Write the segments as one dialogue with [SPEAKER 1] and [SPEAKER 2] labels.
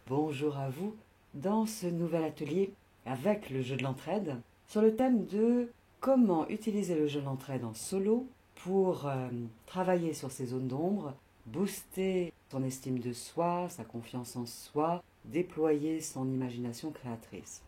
[SPEAKER 1] Bonjour à vous dans ce nouvel atelier avec le jeu de l'entraide sur le thème de comment utiliser le jeu de l'entraide en solo pour travailler sur ses zones d'ombre, booster son estime de soi, sa confiance en soi, déployer son imagination créatrice.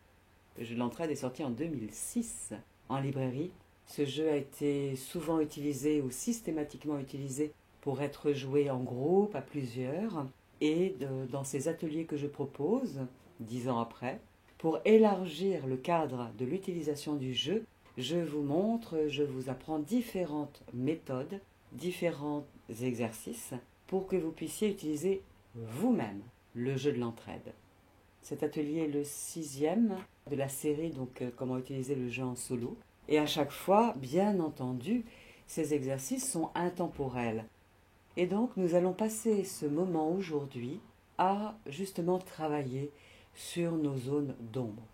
[SPEAKER 1] Le jeu de l'entraide est sorti en 2006 en librairie. Ce jeu a été souvent utilisé ou systématiquement utilisé pour être joué en groupe, à plusieurs, et dans ces ateliers que je propose, 10 ans après, pour élargir le cadre de l'utilisation du jeu, je vous montre, je vous apprends différentes méthodes, différents exercices pour que vous puissiez utiliser vous-même le jeu de l'entraide. Cet atelier est le 6e de la série, donc comment utiliser le jeu en solo. Et à chaque fois, bien entendu, ces exercices sont intemporels. Et donc, nous allons passer ce moment aujourd'hui à justement travailler sur nos zones d'ombre.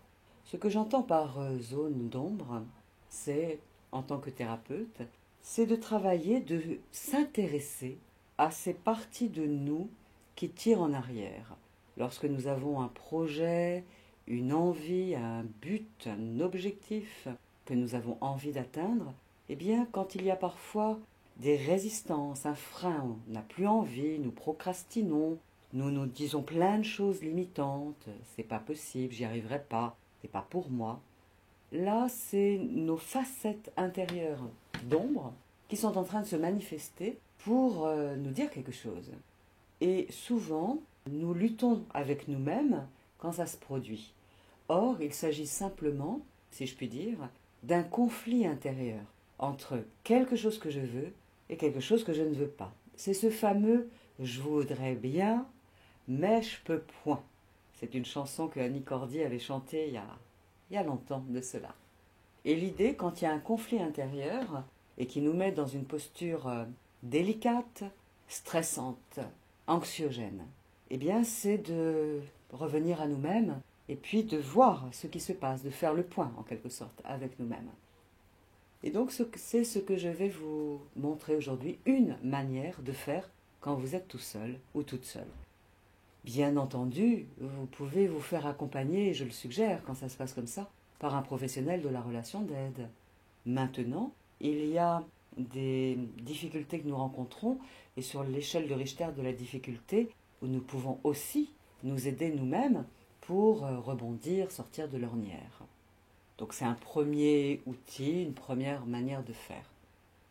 [SPEAKER 1] Ce que j'entends par zone d'ombre, c'est, en tant que thérapeute, c'est de travailler, de s'intéresser à ces parties de nous qui tirent en arrière. Lorsque nous avons un projet, une envie, un but, un objectif que nous avons envie d'atteindre, eh bien, quand il y a parfois des résistances, un frein, on n'a plus envie, nous procrastinons, nous nous disons plein de choses limitantes, c'est pas possible, j'y arriverai pas, c'est pas pour moi. Là, c'est nos facettes intérieures d'ombre qui sont en train de se manifester pour nous dire quelque chose. Et souvent, nous luttons avec nous-mêmes quand ça se produit. Or, il s'agit simplement, si je puis dire, d'un conflit intérieur entre quelque chose que je veux et quelque chose que je ne veux pas. C'est ce fameux je voudrais bien, mais je peux point. C'est une chanson que Annie Cordy avait chantée il y a longtemps de cela. Et l'idée, quand il y a un conflit intérieur et qui nous met dans une posture délicate, stressante, anxiogène, eh bien, c'est de revenir à nous-mêmes et puis de voir ce qui se passe, de faire le point, en quelque sorte, avec nous-mêmes. Et donc, c'est ce que je vais vous montrer aujourd'hui, une manière de faire quand vous êtes tout seul ou toute seule. Bien entendu, vous pouvez vous faire accompagner, et je le suggère quand ça se passe comme ça, par un professionnel de la relation d'aide. Maintenant, il y a des difficultés que nous rencontrons et sur l'échelle de Richter de la difficulté, où nous pouvons aussi nous aider nous-mêmes pour rebondir, sortir de l'ornière. Donc c'est un premier outil, une première manière de faire.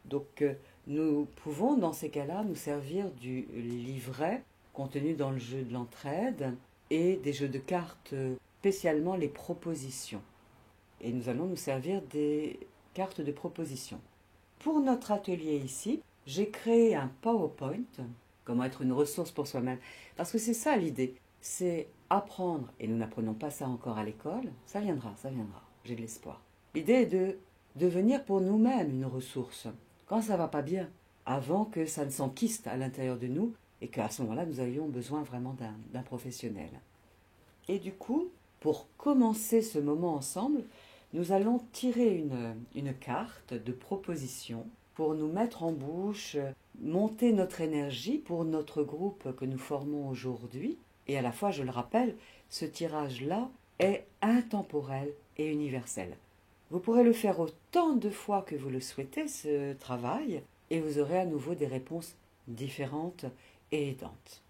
[SPEAKER 1] Donc nous pouvons dans ces cas-là nous servir du livret contenu dans le jeu de l'entraide et des jeux de cartes, spécialement les propositions. Et nous allons nous servir des cartes de proposition. Pour notre atelier ici, j'ai créé un PowerPoint, comment être une ressource pour soi-même, parce que c'est ça l'idée, c'est apprendre, et nous n'apprenons pas ça encore à l'école, ça viendra, j'ai de l'espoir. L'idée est de devenir pour nous-mêmes une ressource, quand ça va pas bien, avant que ça ne s'enquiste à l'intérieur de nous, et qu'à ce moment-là, nous ayons besoin vraiment d'un professionnel. Et du coup, pour commencer ce moment ensemble, nous allons tirer une carte de proposition pour nous mettre en bouche, monter notre énergie pour notre groupe que nous formons aujourd'hui. Et à la fois, je le rappelle, ce tirage-là est intemporel et universel. Vous pourrez le faire autant de fois que vous le souhaitez, ce travail, et vous aurez à nouveau des réponses différentes et aidantes.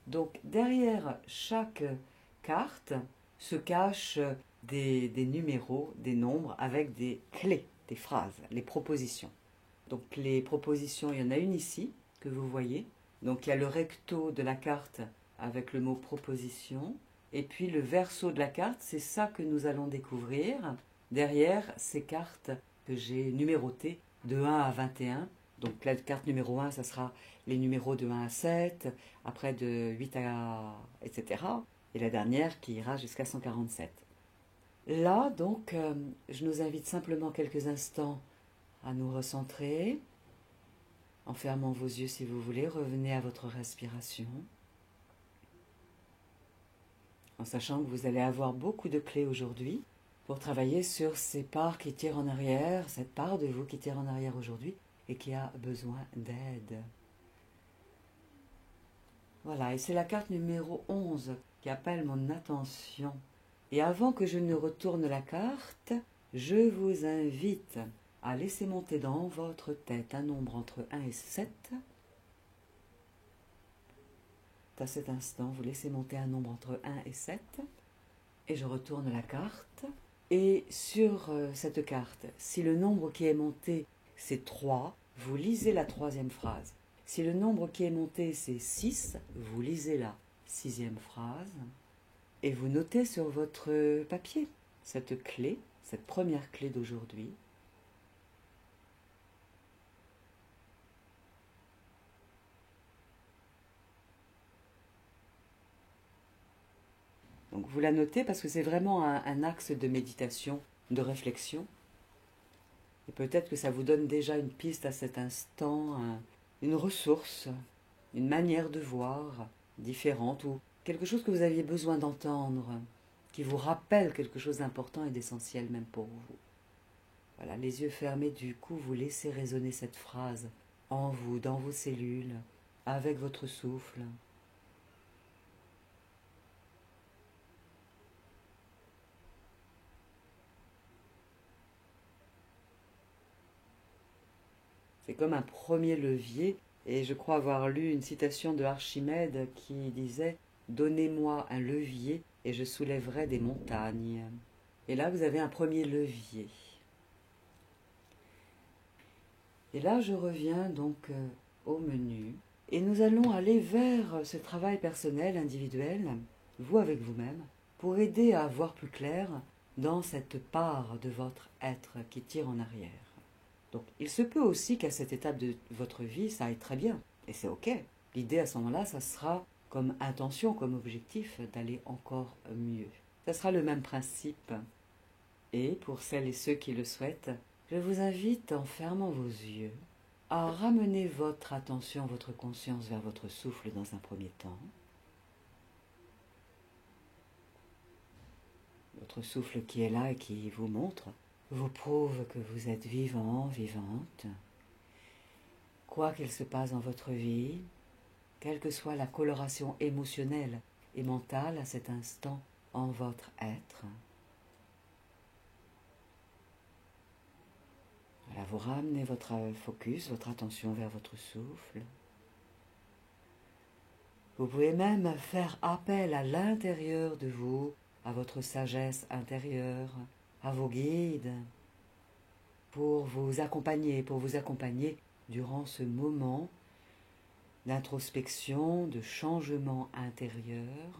[SPEAKER 1] Donc derrière chaque carte se cachent des numéros, des nombres avec des clés, des phrases, les propositions. Donc les propositions, il y en a une ici que vous voyez. Donc il y a le recto de la carte avec le mot proposition. Et puis le verso de la carte, c'est ça que nous allons découvrir derrière ces cartes que j'ai numérotées de 1 à 21. Donc la carte numéro 1, ça sera les numéros de 1 à 7, après de 8 à... etc. Et la dernière qui ira jusqu'à 147. Là, donc, je nous invite simplement quelques instants à nous recentrer. En fermant vos yeux si vous voulez, revenez à votre respiration. En sachant que vous allez avoir beaucoup de clés aujourd'hui pour travailler sur ces parts qui tirent en arrière, cette part de vous qui tire en arrière aujourd'hui et qui a besoin d'aide. Voilà, et c'est la carte numéro 11 qui appelle mon attention. Et avant que je ne retourne la carte, je vous invite à laisser monter dans votre tête un nombre entre 1 et 7. À cet instant, vous laissez monter un nombre entre 1 et 7. Et je retourne la carte. Et sur cette carte, si le nombre qui est monté, c'est 3, vous lisez la troisième phrase. Si le nombre qui est monté, c'est 6, vous lisez la sixième phrase. Et vous notez sur votre papier cette clé, cette première clé d'aujourd'hui. Donc vous la notez parce que c'est vraiment un axe de méditation, de réflexion. Et peut-être que ça vous donne déjà une piste à cet instant, une ressource, une manière de voir différente ou quelque chose que vous aviez besoin d'entendre, qui vous rappelle quelque chose d'important et d'essentiel même pour vous. Voilà, les yeux fermés, du coup, vous laissez résonner cette phrase en vous, dans vos cellules, avec votre souffle. C'est comme un premier levier, et je crois avoir lu une citation de Archimède qui disait « Donnez-moi un levier et je soulèverai des montagnes ». Et là, vous avez un premier levier. Et là, je reviens donc au menu. Et nous allons aller vers ce travail personnel, individuel, vous avec vous-même, pour aider à voir plus clair dans cette part de votre être qui tire en arrière. Donc, il se peut aussi qu'à cette étape de votre vie, ça aille très bien. Et c'est OK. L'idée à ce moment-là, ça sera comme intention, comme objectif, d'aller encore mieux. Ça sera le même principe. Et pour celles et ceux qui le souhaitent, je vous invite, en fermant vos yeux, à ramener votre attention, votre conscience vers votre souffle dans un premier temps. Votre souffle qui est là et qui vous montre, vous prouve que vous êtes vivant, vivante. Quoi qu'il se passe dans votre vie, quelle que soit la coloration émotionnelle et mentale à cet instant en votre être, voilà, vous ramenez votre focus, votre attention vers votre souffle. Vous pouvez même faire appel à l'intérieur de vous, à votre sagesse intérieure, à vos guides, pour vous accompagner durant ce moment d'introspection, de changement intérieur.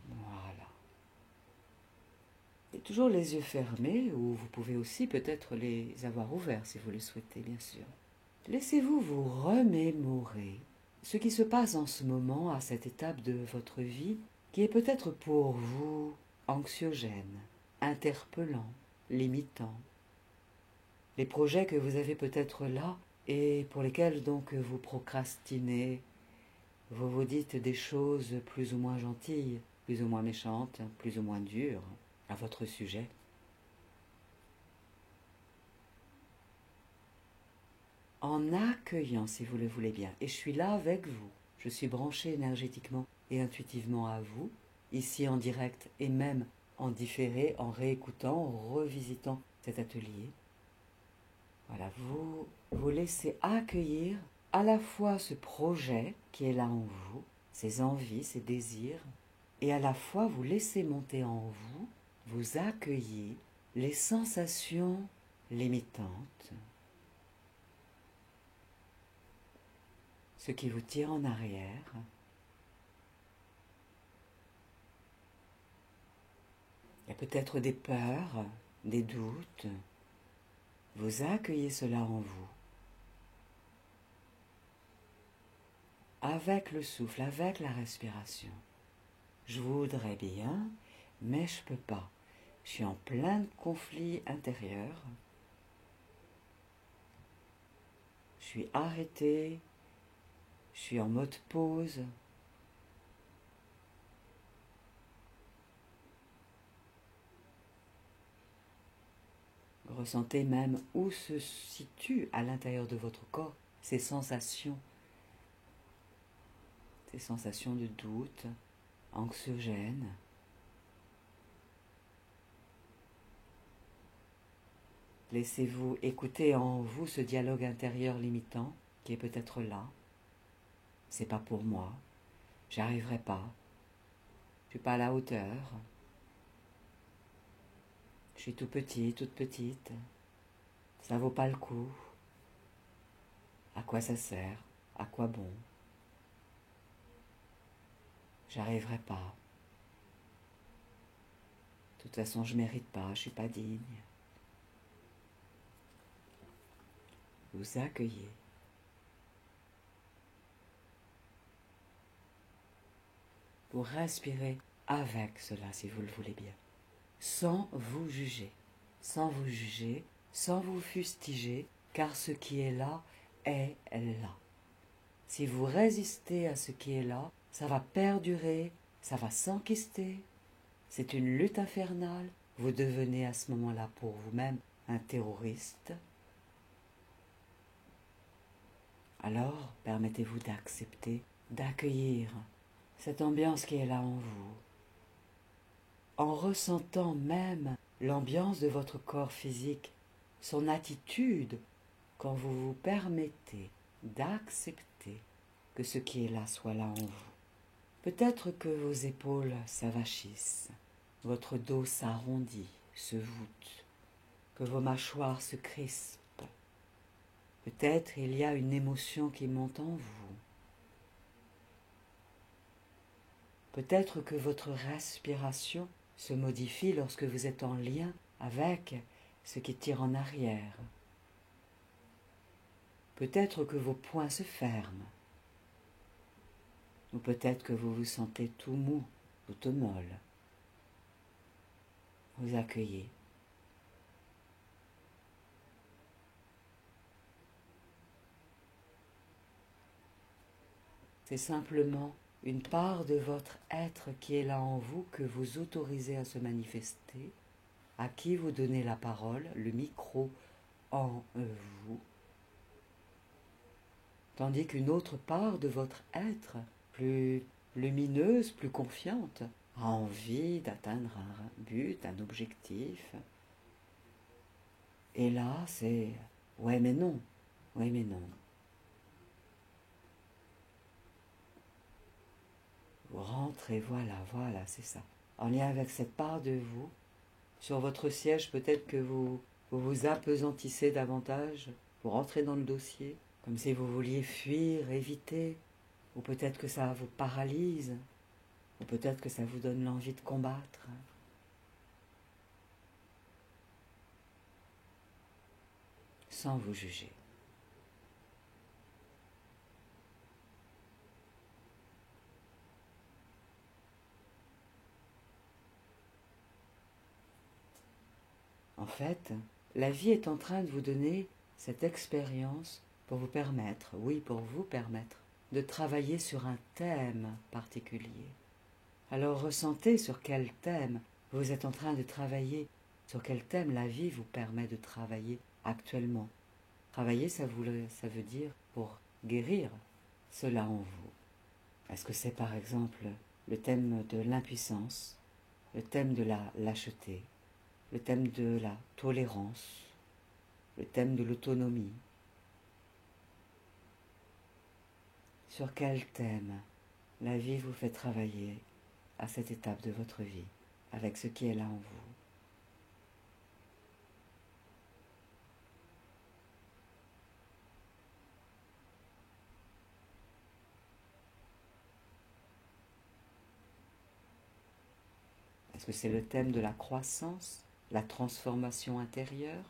[SPEAKER 1] Voilà. Et toujours les yeux fermés, ou vous pouvez aussi peut-être les avoir ouverts si vous le souhaitez, bien sûr. Laissez-vous vous remémorer ce qui se passe en ce moment à cette étape de votre vie qui est peut-être pour vous anxiogène, interpellant, limitant. Les projets que vous avez peut-être là et pour lesquels donc vous procrastinez, vous vous dites des choses plus ou moins gentilles, plus ou moins méchantes, plus ou moins dures à votre sujet. En accueillant, si vous le voulez bien, et je suis là avec vous, je suis branché énergétiquement et intuitivement à vous, ici en direct et même en différé, en réécoutant, en revisitant cet atelier. Voilà, vous laissez accueillir à la fois ce projet qui est là en vous, ces envies, ces désirs, et à la fois vous laissez monter en vous, vous accueillez les sensations limitantes, ce qui vous tire en arrière. Il y a peut-être des peurs, des doutes. Vous accueillez cela en vous. Avec le souffle, avec la respiration. Je voudrais bien, mais je ne peux pas. Je suis en plein conflit intérieur. Je suis arrêtée. Je suis en mode pause. Ressentez même où se situent à l'intérieur de votre corps ces sensations de doute, anxiogènes. Laissez-vous écouter en vous ce dialogue intérieur limitant qui est peut-être là. C'est pas pour moi, j'y arriverai pas, je suis pas à la hauteur, je suis tout petit, toute petite, ça vaut pas le coup. À quoi ça sert? À quoi bon? J'arriverai pas. De toute façon, je mérite pas, je suis pas digne. Vous accueillez. Vous respirez avec cela si vous le voulez bien, sans vous juger, sans vous juger, sans vous fustiger, car ce qui est là est là. Si vous résistez à ce qui est là, ça va perdurer, ça va s'enquister. C'est une lutte infernale. Vous devenez à ce moment-là pour vous-même un terroriste. Alors, permettez-vous d'accepter, d'accueillir cette ambiance qui est là en vous, en ressentant même l'ambiance de votre corps physique, son attitude, quand vous vous permettez d'accepter que ce qui est là soit là en vous. Peut-être que vos épaules s'avachissent, votre dos s'arrondit, se voûte, que vos mâchoires se crispent. Peut-être il y a une émotion qui monte en vous. Peut-être que votre respiration se modifie lorsque vous êtes en lien avec ce qui tire en arrière. Peut-être que vos poings se ferment. Ou peut-être que vous vous sentez tout mou, tout molle. Vous accueillez. C'est simplement une part de votre être qui est là en vous que vous autorisez à se manifester, à qui vous donnez la parole, le micro en vous, tandis qu'une autre part de votre être, plus lumineuse, plus confiante, a envie d'atteindre un but, un objectif. Et là, c'est « ouais mais non, ouais mais non ». Vous rentrez, voilà, c'est ça. En lien avec cette part de vous, sur votre siège, peut-être que vous vous appesantissez davantage, vous rentrez dans le dossier, comme si vous vouliez fuir, éviter, ou peut-être que ça vous paralyse, ou peut-être que ça vous donne l'envie de combattre. Sans vous juger. En fait, la vie est en train de vous donner cette expérience pour vous permettre, oui, pour vous permettre, de travailler sur un thème particulier. Alors ressentez sur quel thème vous êtes en train de travailler, sur quel thème la vie vous permet de travailler actuellement. Travailler, ça veut dire pour guérir cela en vous. Est-ce que c'est par exemple le thème de l'impuissance, le thème de la lâcheté, le thème de la tolérance, le thème de l'autonomie? Sur quel thème la vie vous fait travailler à cette étape de votre vie, avec ce qui est là en vous? Est-ce que c'est le thème de la croissance, la transformation intérieure?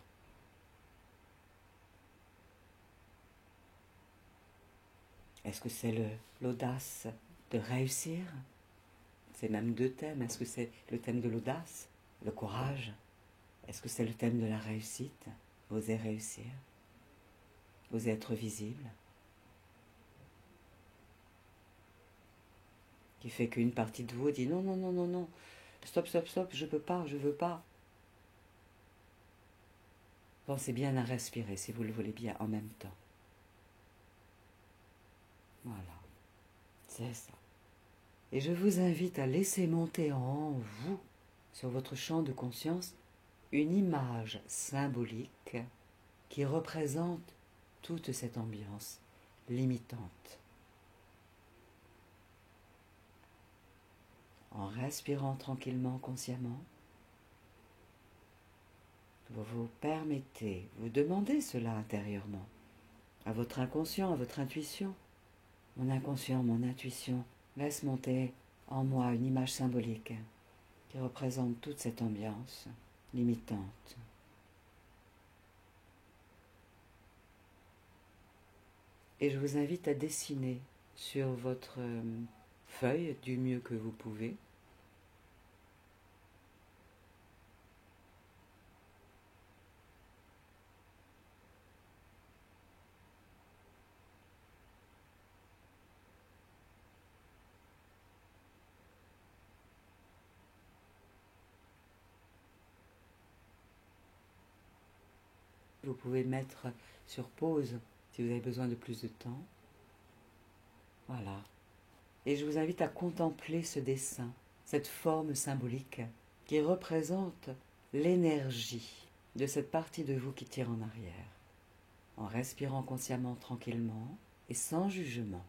[SPEAKER 1] Est-ce que c'est l'audace de réussir? C'est même deux thèmes. Est-ce que c'est le thème de l'audace, le courage? Est-ce que c'est le thème de la réussite? Oser réussir? Oser être visible? Qui fait qu'une partie de vous dit non, non, non, non, non, stop, stop, stop, je peux pas, je veux pas. Pensez bien à respirer si vous le voulez bien en même temps. Voilà, c'est ça. Et je vous invite à laisser monter en vous, sur votre champ de conscience, une image symbolique qui représente toute cette ambiance limitante. En respirant tranquillement, consciemment, vous vous permettez, vous demandez cela intérieurement, à votre inconscient, à votre intuition. Mon inconscient, mon intuition, laisse monter en moi une image symbolique qui représente toute cette ambiance limitante. Et je vous invite à dessiner sur votre feuille du mieux que vous pouvez vous pouvez mettre sur pause si vous avez besoin de plus de temps. Voilà. Et je vous invite à contempler ce dessin, cette forme symbolique qui représente l'énergie de cette partie de vous qui tire en arrière, en respirant consciemment, tranquillement et sans jugement.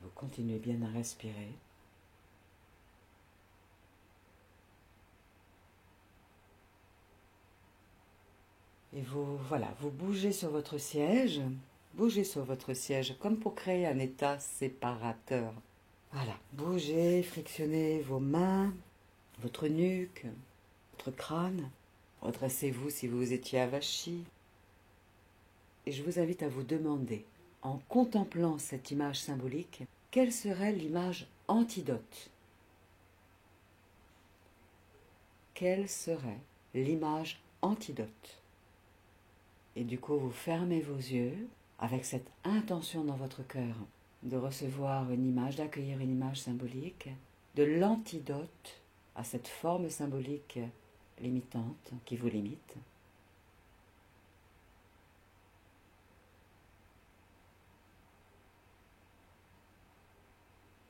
[SPEAKER 1] Vous continuez bien à respirer. Et vous, voilà, vous bougez sur votre siège, comme pour créer un état séparateur. Voilà, bougez, frictionnez vos mains, votre nuque, votre crâne. Redressez-vous si vous étiez avachi. Et je vous invite à vous demander, en contemplant cette image symbolique, quelle serait l'image antidote? Quelle serait l'image antidote? Et du coup, vous fermez vos yeux avec cette intention dans votre cœur de recevoir une image, d'accueillir une image symbolique, de l'antidote à cette forme symbolique limitante qui vous limite.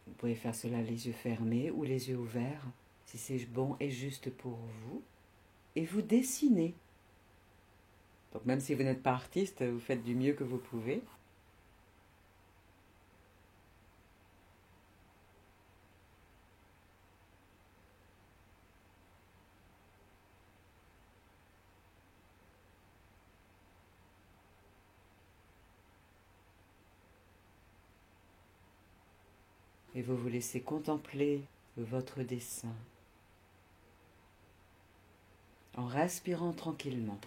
[SPEAKER 1] Vous pouvez faire cela les yeux fermés ou les yeux ouverts, si c'est bon et juste pour vous. Et vous dessinez. Donc même si vous n'êtes pas artiste, vous faites du mieux que vous pouvez. Et vous vous laissez contempler votre dessin en respirant tranquillement,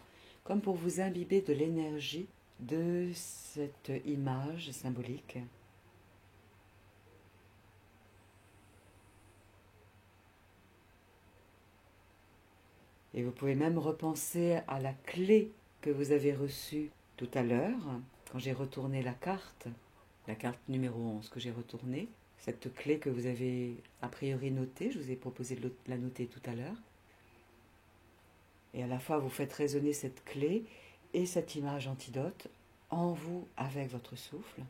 [SPEAKER 1] comme pour vous imbiber de l'énergie de cette image symbolique. Et vous pouvez même repenser à la clé que vous avez reçue tout à l'heure, quand j'ai retourné la carte numéro 11 que j'ai retournée, cette clé que vous avez a priori notée, je vous ai proposé de la noter tout à l'heure. Et à la fois, vous faites résonner cette clé et cette image antidote en vous avec votre souffle.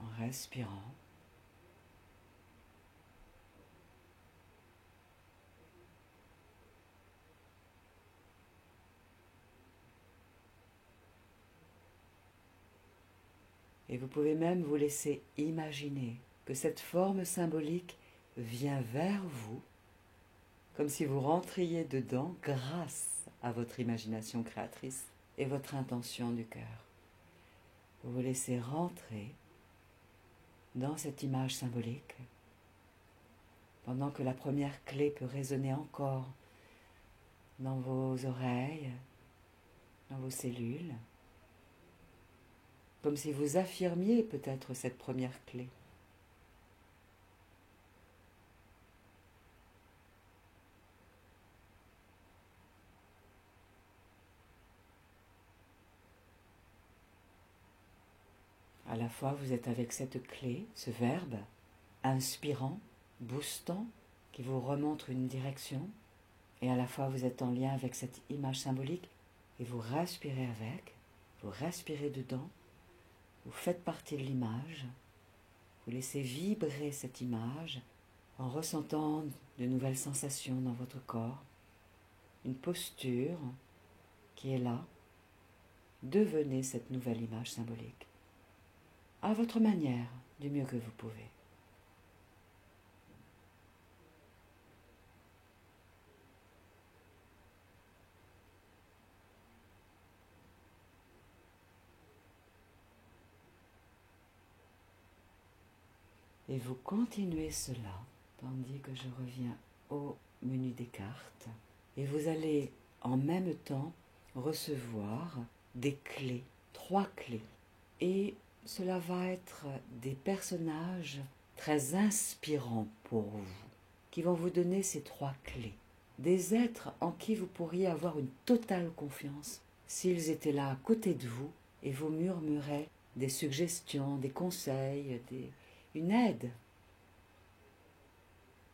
[SPEAKER 1] En respirant. Et vous pouvez même vous laisser imaginer que cette forme symbolique vient vers vous, comme si vous rentriez dedans grâce à votre imagination créatrice et votre intention du cœur. Vous vous laissez rentrer dans cette image symbolique, pendant que la première clé peut résonner encore dans vos oreilles, dans vos cellules, comme si vous affirmiez peut-être cette première clé. À la fois, vous êtes avec cette clé, ce verbe, inspirant, boostant, qui vous remontre une direction, et à la fois, vous êtes en lien avec cette image symbolique, et vous respirez avec, vous respirez dedans, vous faites partie de l'image, vous laissez vibrer cette image en ressentant de nouvelles sensations dans votre corps, une posture qui est là. Devenez cette nouvelle image symbolique, à votre manière, du mieux que vous pouvez. Et vous continuez cela, tandis que je reviens au menu des cartes. Et vous allez en même temps recevoir des clés, 3 clés. Et cela va être des personnages très inspirants pour vous, qui vont vous donner ces 3 clés. Des êtres en qui vous pourriez avoir une totale confiance s'ils étaient là à côté de vous et vous murmuraient des suggestions, des conseils, une aide.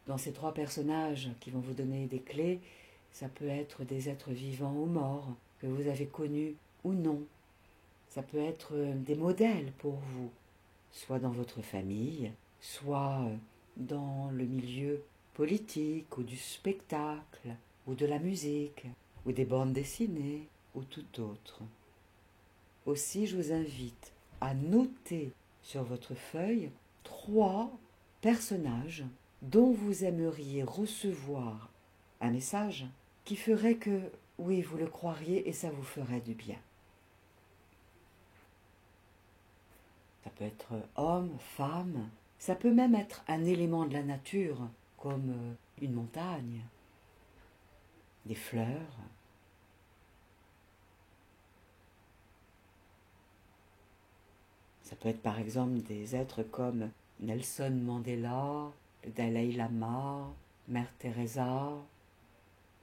[SPEAKER 1] Dans ces 3 personnages qui vont vous donner des clés, ça peut être des êtres vivants ou morts, que vous avez connus ou non. Ça peut être des modèles pour vous, soit dans votre famille, soit dans le milieu politique, ou du spectacle, ou de la musique, ou des bandes dessinées, ou tout autre. Aussi, je vous invite à noter sur votre feuille 3 personnages dont vous aimeriez recevoir un message qui ferait que, oui, vous le croiriez et ça vous ferait du bien. Ça peut être homme, femme, ça peut même être un élément de la nature, comme une montagne, des fleurs. Ça peut être par exemple des êtres comme Nelson Mandela, le Dalai Lama, Mère Teresa.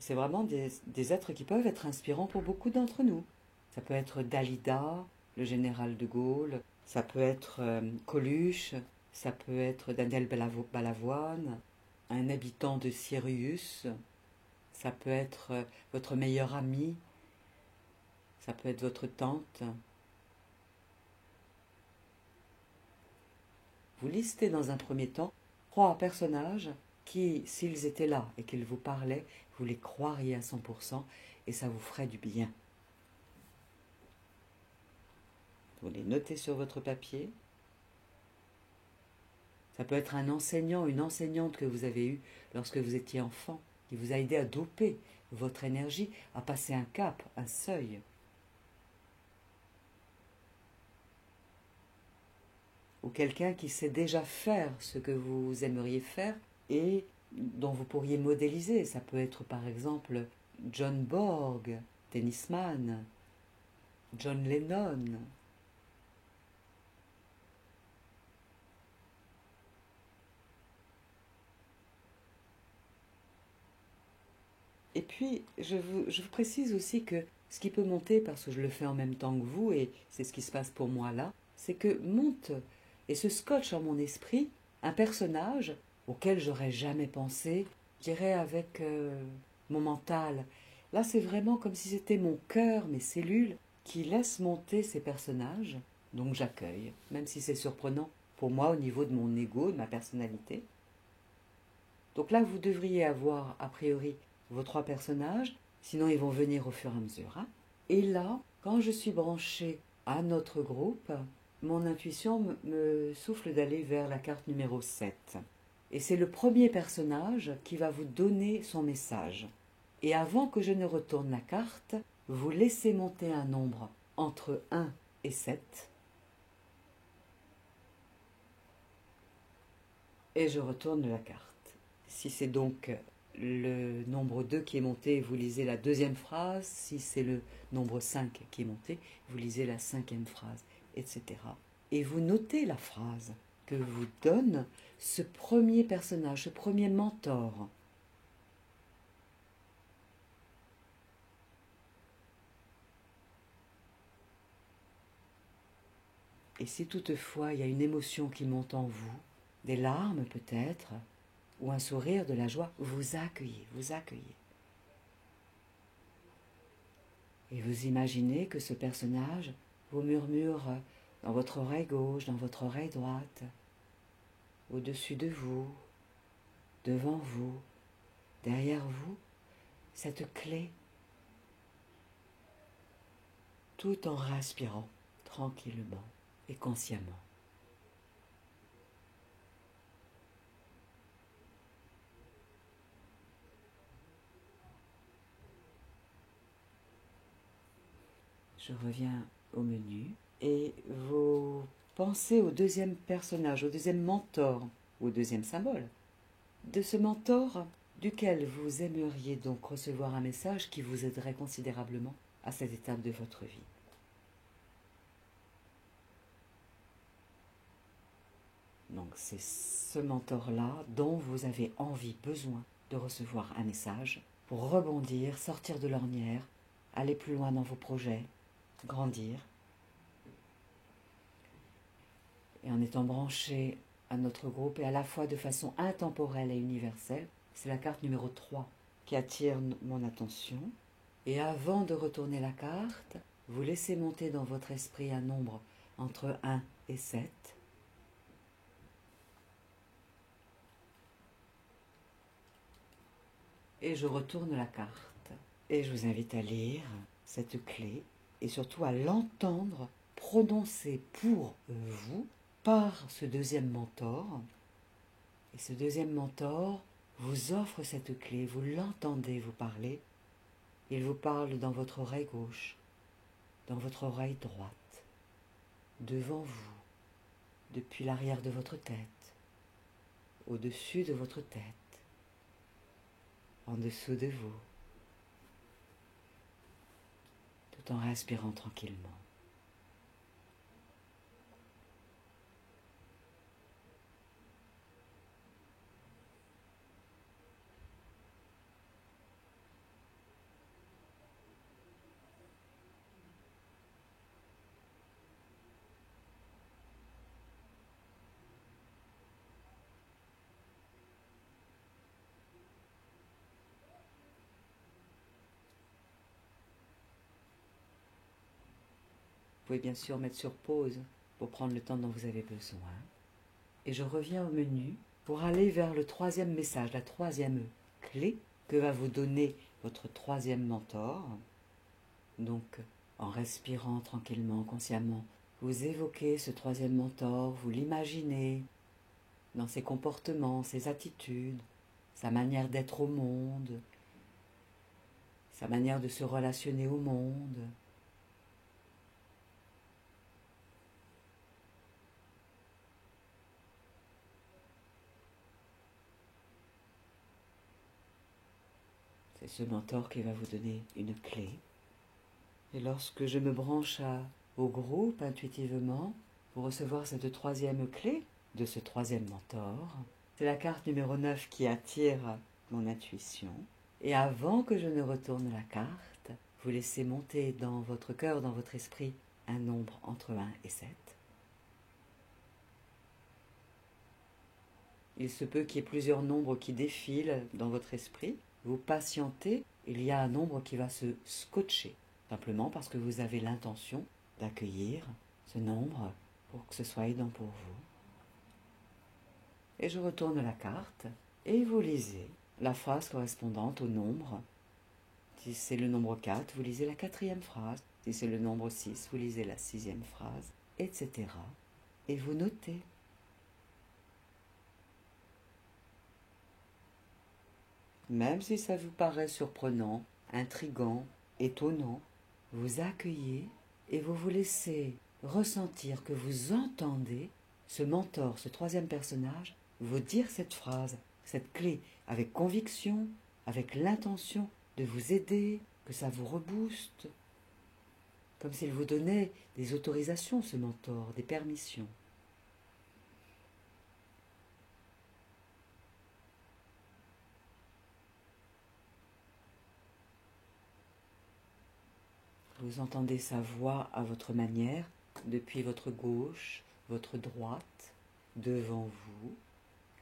[SPEAKER 1] C'est vraiment des êtres qui peuvent être inspirants pour beaucoup d'entre nous. Ça peut être Dalida, le général de Gaulle, ça peut être Coluche, ça peut être Daniel Balavoine, un habitant de Sirius, ça peut être votre meilleur ami, ça peut être votre tante. Vous listez dans un premier temps 3 personnages qui, s'ils étaient là et qu'ils vous parlaient, vous les croiriez à 100% et ça vous ferait du bien. Vous les notez sur votre papier. Ça peut être un enseignant, une enseignante que vous avez eue lorsque vous étiez enfant, qui vous a aidé à doper votre énergie, à passer un cap, un seuil. Ou quelqu'un qui sait déjà faire ce que vous aimeriez faire et dont vous pourriez modéliser. Ça peut être par exemple John Borg, tennisman, John Lennon. Et puis, je vous précise aussi que ce qui peut monter, parce que je le fais en même temps que vous, et c'est ce qui se passe pour moi là, c'est que monte et se scotche en mon esprit un personnage auquel j'aurais jamais pensé, je dirais avec mon mental. Là, c'est vraiment comme si c'était mon cœur, mes cellules, qui laissent monter ces personnages, donc j'accueille, même si c'est surprenant pour moi au niveau de mon ego, de ma personnalité. Donc là, vous devriez avoir, a priori, vos 3 personnages, sinon ils vont venir au fur et à mesure. Hein. Et là, quand je suis branchée à notre groupe, mon intuition me souffle d'aller vers la carte numéro 7. Et c'est le premier personnage qui va vous donner son message. Et avant que je ne retourne la carte, vous laissez monter un nombre entre 1 et 7. Et je retourne la carte. Si c'est donc le nombre 2 qui est monté, vous lisez la 2e phrase. Si c'est le nombre 5 qui est monté, vous lisez la 5e phrase, etc. Et vous notez la phrase que vous donne ce premier personnage, ce premier mentor. Et si toutefois il y a une émotion qui monte en vous, des larmes peut-être, ou un sourire de la joie, vous accueillez, vous accueillez. Et vous imaginez que ce personnage vous murmure dans votre oreille gauche, dans votre oreille droite, au-dessus de vous, devant vous, derrière vous, cette clé, tout en respirant tranquillement et consciemment. Je reviens au menu et vous pensez au deuxième personnage, au deuxième mentor, au deuxième symbole de ce mentor duquel vous aimeriez donc recevoir un message qui vous aiderait considérablement à cette étape de votre vie. Donc c'est ce mentor-là dont vous avez envie, besoin de recevoir un message pour rebondir, sortir de l'ornière, aller plus loin dans vos projets, grandir. Et en étant branché à notre groupe et à la fois de façon intemporelle et universelle, c'est la carte numéro 3 qui attire mon attention. Et avant de retourner la carte, vous laissez monter dans votre esprit un nombre entre 1 et 7. Et je retourne la carte. Et je vous invite à lire cette clé et surtout à l'entendre prononcer pour vous par ce deuxième mentor. Et ce deuxième mentor vous offre cette clé, vous l'entendez vous parler. Il vous parle dans votre oreille gauche, dans votre oreille droite, devant vous, depuis l'arrière de votre tête, au-dessus de votre tête, en dessous de vous, tout en respirant tranquillement. Vous pouvez bien sûr mettre sur pause pour prendre le temps dont vous avez besoin. Et je reviens au menu pour aller vers le troisième message, la troisième clé que va vous donner votre troisième mentor. Donc, en respirant tranquillement, consciemment, vous évoquez ce troisième mentor, vous l'imaginez dans ses comportements, ses attitudes, sa manière d'être au monde, sa manière de se relationner au monde. C'est ce mentor qui va vous donner une clé. Et lorsque je me branche au groupe intuitivement pour recevoir cette troisième clé de ce troisième mentor, c'est la carte numéro 9 qui attire mon intuition. Et avant que je ne retourne la carte, vous laissez monter dans votre cœur, dans votre esprit, un nombre entre 1 et 7. Il se peut qu'il y ait plusieurs nombres qui défilent dans votre esprit. Vous patientez, il y a un nombre qui va se scotcher, simplement parce que vous avez l'intention d'accueillir ce nombre pour que ce soit aidant pour vous. Et je retourne la carte et vous lisez la phrase correspondante au nombre. Si c'est le nombre 4, vous lisez la quatrième phrase. Si c'est le nombre 6, vous lisez la sixième phrase, etc. Et vous notez. Même si ça vous paraît surprenant, intriguant, étonnant, vous accueillez et vous vous laissez ressentir que vous entendez ce mentor, ce troisième personnage, vous dire cette phrase, cette clé, avec conviction, avec l'intention de vous aider, que ça vous rebooste, comme s'il vous donnait des autorisations, ce mentor, des permissions. Vous entendez sa voix à votre manière, depuis votre gauche, votre droite, devant vous,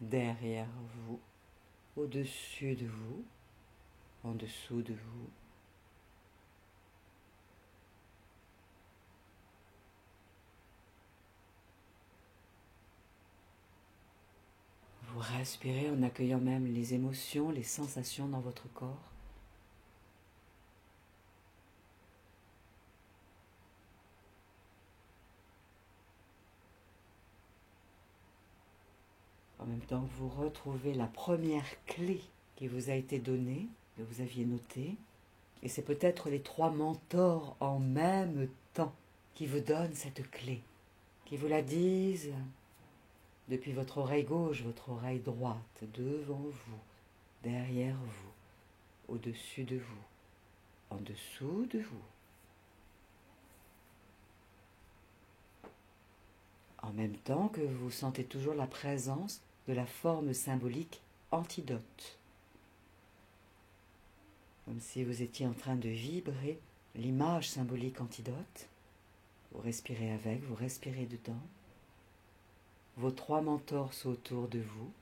[SPEAKER 1] derrière vous, au-dessus de vous, en dessous de vous. Vous respirez en accueillant même les émotions, les sensations dans votre corps. En même temps que vous retrouvez la première clé qui vous a été donnée, que vous aviez notée, et c'est peut-être les 3 mentors en même temps qui vous donnent cette clé, qui vous la disent depuis votre oreille gauche, votre oreille droite, devant vous, derrière vous, au-dessus de vous, en dessous de vous. En même temps que vous sentez toujours la présence de la forme symbolique antidote. Comme si vous étiez en train de vibrer l'image symbolique antidote. Vous respirez avec, vous respirez dedans. Vos 3 mentors sont autour de vous,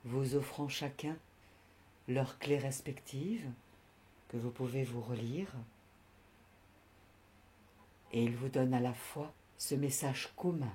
[SPEAKER 1] vous offrant chacun leurs clés respectives que vous pouvez vous relire. Et ils vous donnent à la fois ce message commun.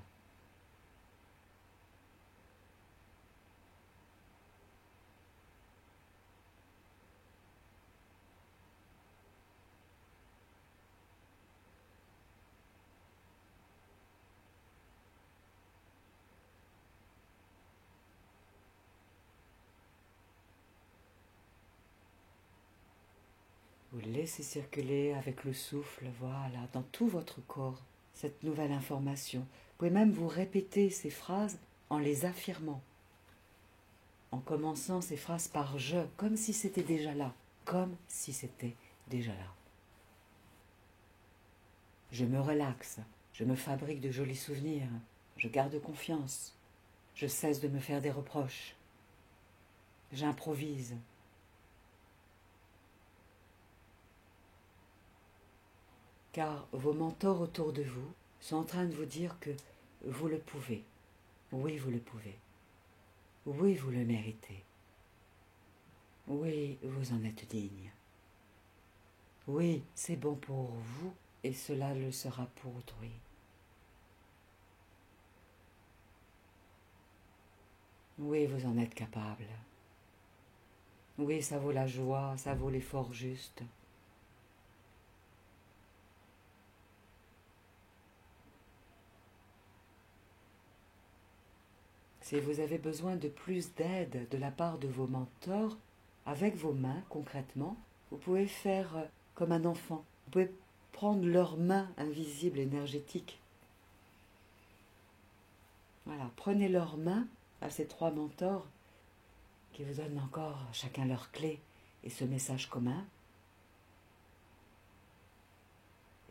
[SPEAKER 1] Vous laissez circuler avec le souffle, voilà, dans tout votre corps, cette nouvelle information. Vous pouvez même vous répéter ces phrases en les affirmant, en commençant ces phrases par je, comme si c'était déjà là, comme si c'était déjà là. Je me relaxe, je me fabrique de jolis souvenirs, je garde confiance, je cesse de me faire des reproches, j'improvise. Car vos mentors autour de vous sont en train de vous dire que vous le pouvez. Oui, vous le pouvez. Oui, vous le méritez. Oui, vous en êtes digne. Oui, c'est bon pour vous et cela le sera pour autrui. Oui, vous en êtes capable. Oui, ça vaut la joie, ça vaut l'effort juste. Si vous avez besoin de plus d'aide de la part de vos mentors, avec vos mains concrètement, vous pouvez faire comme un enfant. Vous pouvez prendre leurs mains invisibles, énergétiques. Voilà, prenez leurs mains à ces 3 mentors qui vous donnent encore chacun leur clé et ce message commun.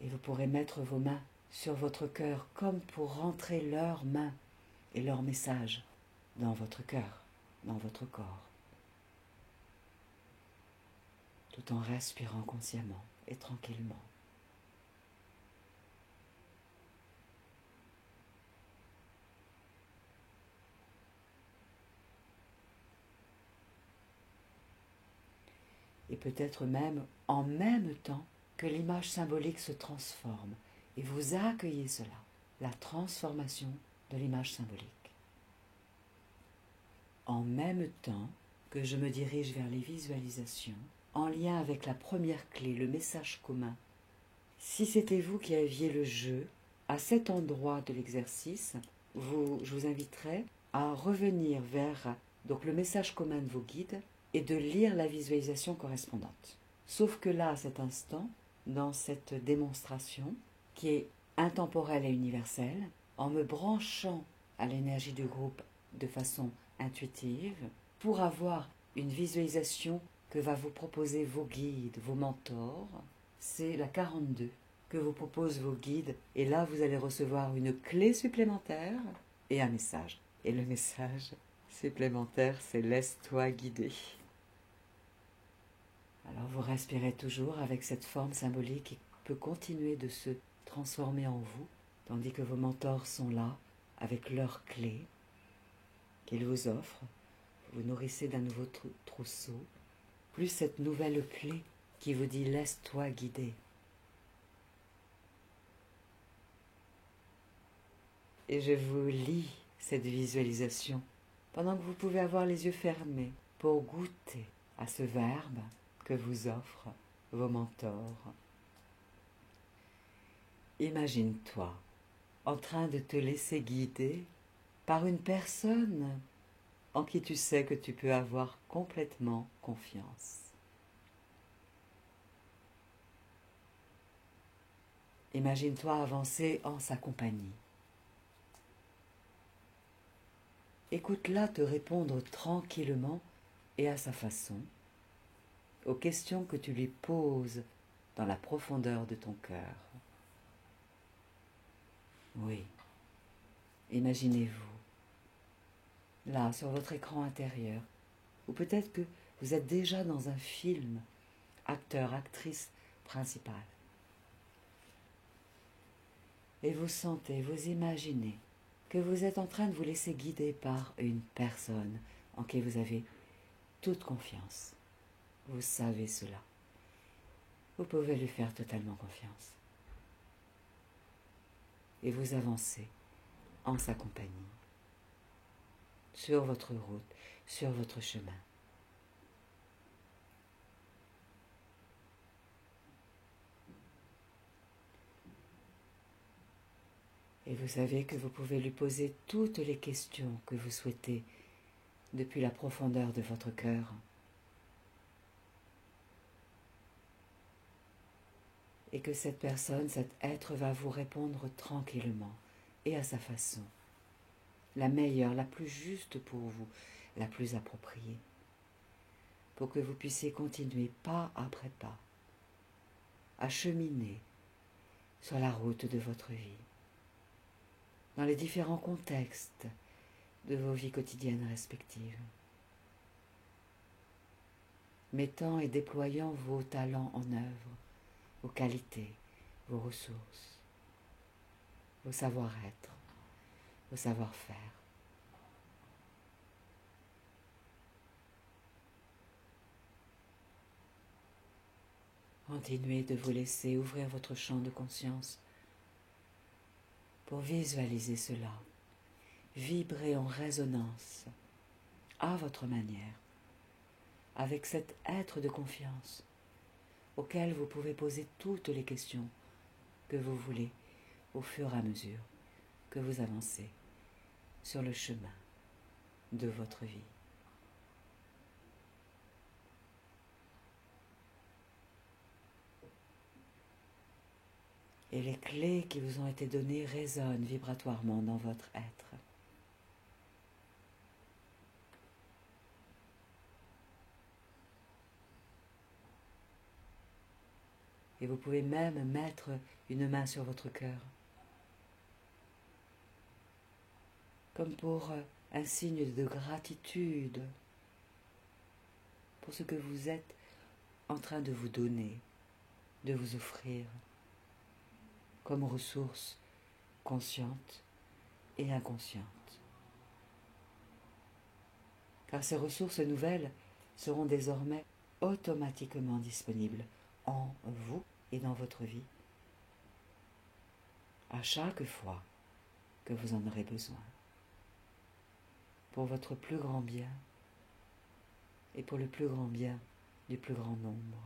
[SPEAKER 1] Et vous pourrez mettre vos mains sur votre cœur comme pour rentrer leurs mains et leur message dans votre cœur, dans votre corps, tout en respirant consciemment et tranquillement. Et peut-être même en même temps que l'image symbolique se transforme et vous accueillez cela, la transformation de l'image symbolique. En même temps que je me dirige vers les visualisations, en lien avec la première clé, le message commun, si c'était vous qui aviez le jeu, à cet endroit de l'exercice, je vous inviterais à revenir vers donc, le message commun de vos guides et de lire la visualisation correspondante. Sauf que là, à cet instant, dans cette démonstration, qui est intemporelle et universelle, en me branchant à l'énergie du groupe de façon intuitive, pour avoir une visualisation que va vous proposer vos guides, vos mentors, c'est la 42 que vous proposent vos guides, et là vous allez recevoir une clé supplémentaire et un message. Et le message supplémentaire, c'est laisse-toi guider. Alors vous respirez toujours avec cette forme symbolique qui peut continuer de se transformer en vous, tandis que vos mentors sont là avec leurs clés qu'ils vous offrent. Vous nourrissez d'un nouveau trousseau, plus cette nouvelle clé qui vous dit « laisse-toi guider ». Et je vous lis cette visualisation pendant que vous pouvez avoir les yeux fermés pour goûter à ce verbe que vous offrent vos mentors. Imagine-toi en train de te laisser guider par une personne en qui tu sais que tu peux avoir complètement confiance. Imagine-toi avancer en sa compagnie. Écoute-la te répondre tranquillement et à sa façon aux questions que tu lui poses dans la profondeur de ton cœur. Oui, imaginez-vous, là sur votre écran intérieur, ou peut-être que vous êtes déjà dans un film, acteur, actrice principale. Et vous sentez, vous imaginez que vous êtes en train de vous laisser guider par une personne en qui vous avez toute confiance. Vous savez cela. Vous pouvez lui faire totalement confiance. Et vous avancez en sa compagnie, sur votre route, sur votre chemin. Et vous savez que vous pouvez lui poser toutes les questions que vous souhaitez depuis la profondeur de votre cœur. Et que cette personne, cet être va vous répondre tranquillement et à sa façon. La meilleure, la plus juste pour vous, la plus appropriée. Pour que vous puissiez continuer pas après pas à cheminer sur la route de votre vie. Dans les différents contextes de vos vies quotidiennes respectives, mettant et déployant vos talents en œuvre, vos qualités, vos ressources, vos savoir-être, vos savoir-faire. Continuez de vous laisser ouvrir votre champ de conscience pour visualiser cela, vibrer en résonance à votre manière, avec cet être de confiance auquel vous pouvez poser toutes les questions que vous voulez au fur et à mesure que vous avancez sur le chemin de votre vie. Et les clés qui vous ont été données résonnent vibratoirement dans votre être. Et vous pouvez même mettre une main sur votre cœur, comme pour un signe de gratitude pour ce que vous êtes en train de vous donner, de vous offrir, comme ressources conscientes et inconscientes. Car ces ressources nouvelles seront désormais automatiquement disponibles en vous et dans votre vie, à chaque fois que vous en aurez besoin, pour votre plus grand bien et pour le plus grand bien du plus grand nombre.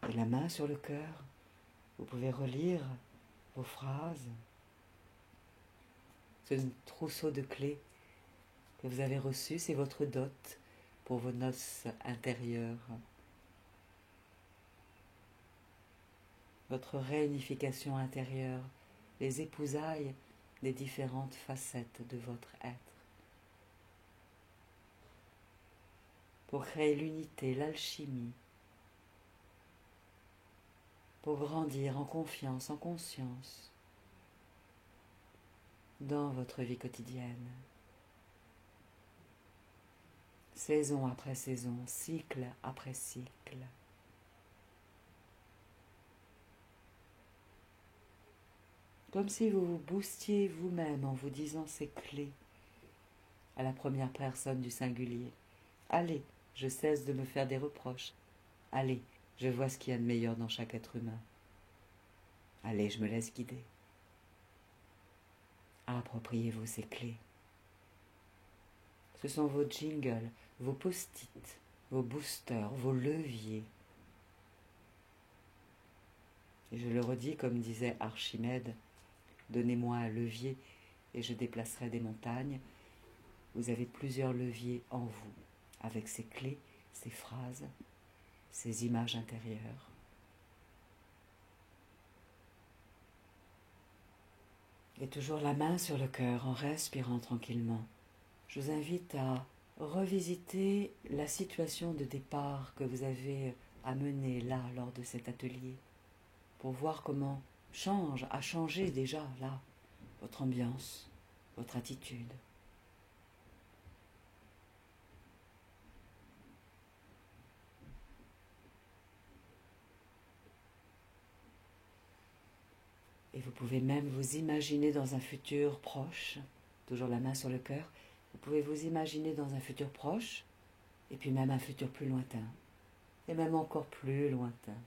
[SPEAKER 1] Et la main sur le cœur, vous pouvez relire vos phrases, ce trousseau de clés que vous avez reçu, c'est votre dot pour vos noces intérieures. Votre réunification intérieure, les épousailles des différentes facettes de votre être. Pour créer l'unité, l'alchimie, pour grandir en confiance, en conscience, dans votre vie quotidienne. saison après saison, cycle après cycle. Comme si vous vous boostiez vous-même en vous disant ces clés à la première personne du singulier. Allez, je cesse de me faire des reproches. Allez, je vois ce qu'il y a de meilleur dans chaque être humain. Allez, je me laisse guider. Appropriez-vous ces clés. Ce sont vos jingles, vos post-it, vos boosters, vos leviers. Et je le redis comme disait Archimède, donnez-moi un levier et je déplacerai des montagnes. Vous avez plusieurs leviers en vous, avec ces clés, ces phrases, ces images intérieures. Et toujours la main sur le cœur en respirant tranquillement. Je vous invite à revisiter la situation de départ que vous avez amenée là lors de cet atelier pour voir comment a changé déjà là votre ambiance, votre attitude. Et vous pouvez même vous imaginer dans un futur proche, toujours la main sur le cœur, vous pouvez vous imaginer dans un futur proche, et puis même un futur plus lointain, et même encore plus lointain,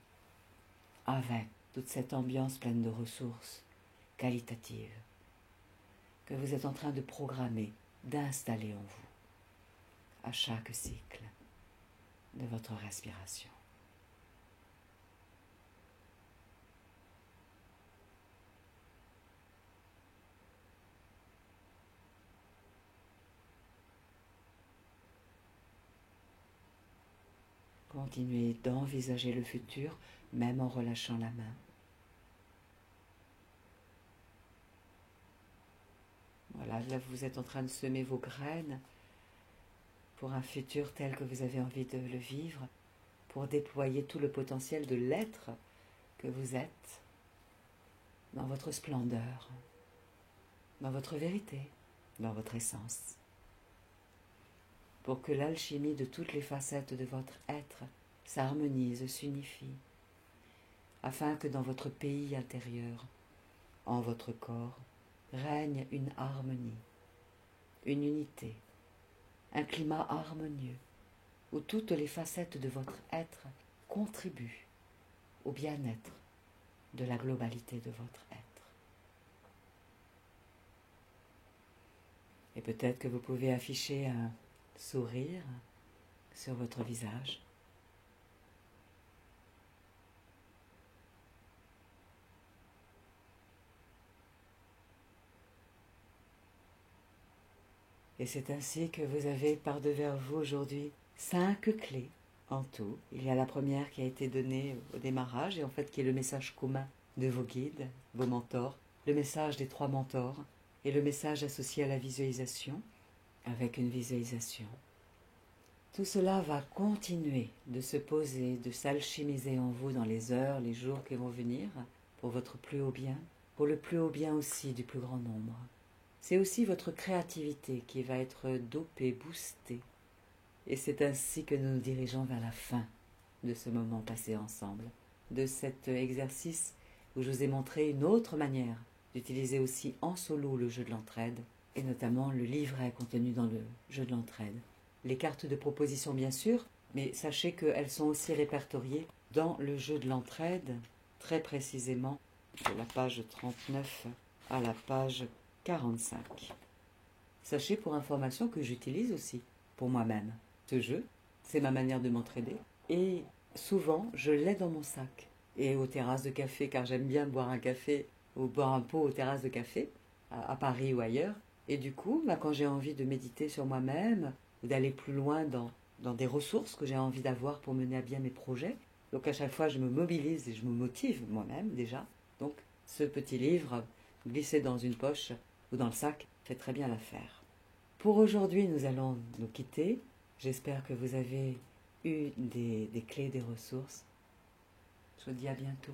[SPEAKER 1] avec toute cette ambiance pleine de ressources qualitatives que vous êtes en train de programmer, d'installer en vous, à chaque cycle de votre respiration. Continuez d'envisager le futur, même en relâchant la main. Voilà, là vous êtes en train de semer vos graines pour un futur tel que vous avez envie de le vivre, pour déployer tout le potentiel de l'être que vous êtes dans votre splendeur, dans votre vérité, dans votre essence. Pour que l'alchimie de toutes les facettes de votre être s'harmonise, s'unifie, afin que dans votre pays intérieur, en votre corps, règne une harmonie, une unité, un climat harmonieux, où toutes les facettes de votre être contribuent au bien-être de la globalité de votre être. Et peut-être que vous pouvez afficher un sourire sur votre visage. Et c'est ainsi que vous avez par devers vous aujourd'hui 5 clés en tout. Il y a la première qui a été donnée au démarrage et en fait qui est le message commun de vos guides, vos mentors, le message des 3 mentors et le message associé à la visualisation avec une visualisation. Tout cela va continuer de se poser, de s'alchimiser en vous dans les heures, les jours qui vont venir pour votre plus haut bien, pour le plus haut bien aussi du plus grand nombre. C'est aussi votre créativité qui va être dopée, boostée. Et c'est ainsi que nous nous dirigeons vers la fin de ce moment passé ensemble, de cet exercice où je vous ai montré une autre manière d'utiliser aussi en solo le jeu de l'entraide, et notamment le livret contenu dans le jeu de l'entraide. Les cartes de proposition bien sûr, mais sachez qu'elles sont aussi répertoriées dans le jeu de l'entraide, très précisément de la page 39 à la page 45. Sachez pour information que j'utilise aussi pour moi-même ce jeu, c'est ma manière de m'entraider et souvent je l'ai dans mon sac et aux terrasses de café car j'aime bien boire un café ou boire un pot aux terrasses de café à Paris ou ailleurs et du coup quand j'ai envie de méditer sur moi-même ou d'aller plus loin dans des ressources que j'ai envie d'avoir pour mener à bien mes projets, donc à chaque fois je me mobilise et je me motive moi-même déjà, donc ce petit livre glissé dans une poche ou dans le sac fait très bien l'affaire. Pour aujourd'hui, nous allons nous quitter. J'espère que vous avez eu des clés, des ressources. Je vous dis à bientôt.